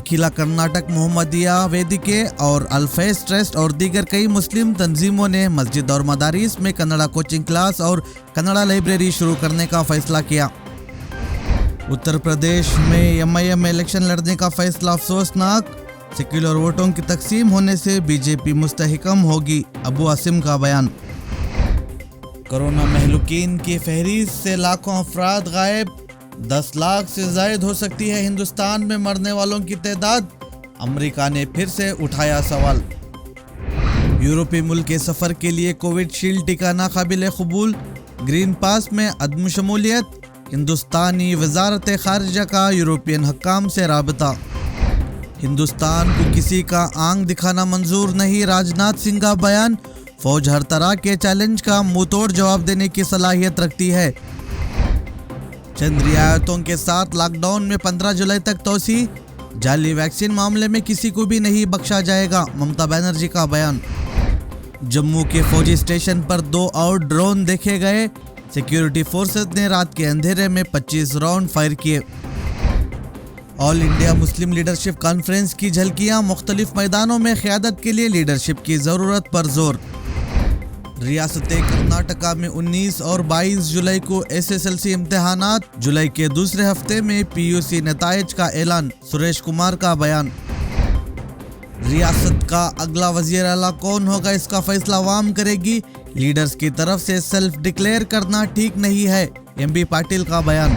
अखिला कर्नाटक मोहम्मदिया वेदिके और अल्फेज ट्रस्ट और दीगर कई मुस्लिम तंजीमों ने मस्जिद और मदारिस में कन्नड़ा कोचिंग क्लास और कन्नड़ा लाइब्रेरी शुरू करने का फैसला किया। उत्तर प्रदेश में MIM में इलेक्शन लड़ने का फैसला अफसोसनाक, सेक्युलर वोटों की तकसीम होने से बीजेपी मुस्तहकम होगी, अबू आसिम का बयान। कोरोना महलूकीन की फहरिस्त से लाखों अफराद गायब, 10 लाख से जायद हो सकती है हिंदुस्तान में मरने वालों की तादाद, अमेरिका ने फिर से उठाया सवाल। यूरोपीय मुल्क के सफ़र के लिए कोविशील्ड टीका नाकाबिल कबूल, ग्रीन पास में अदम शमूलियत, हिंदुस्तानी वजारत खारिजा का यूरोपियन हक्काम से राबता। हिंदुस्तान को किसी का आंख दिखाना मंजूर नहीं, राजनाथ सिंह का बयान। फौज हर तरह के चैलेंज का मुंहतोड़ जवाब देने की सलाहियत रखती है। चंद रियायतों के साथ लॉकडाउन में 15 जुलाई तक तोसी, जाली वैक्सीन मामले में किसी को भी नहीं बख्शा जाएगा, ममता बनर्जी का बयान। जम्मू के फौजी स्टेशन पर 2 और ड्रोन देखे गए, सिक्योरिटी फोर्सेस ने रात के अंधेरे में 25 राउंड फायर किए। All India Muslim leadership conference की झलकियां, मुख्तलिफ मैदानों में क़यादत के लिए लीडरशिप की ज़रूरत पर जोर। रियासत कर्नाटका में 19 और 22 जुलाई को SSLC इम्तिहानात, जुलाई के दूसरे हफ्ते में PUC नताइज का ऐलान, सुरेश कुमार का बयान। रियासत का अगला वज़ीर आला कौन होगा, इसका फैसला अवाम करेगी, लीडर्स की तरफ से सेल्फ डिक्लेयर करना ठीक नहीं है, MB पाटिल का बयान।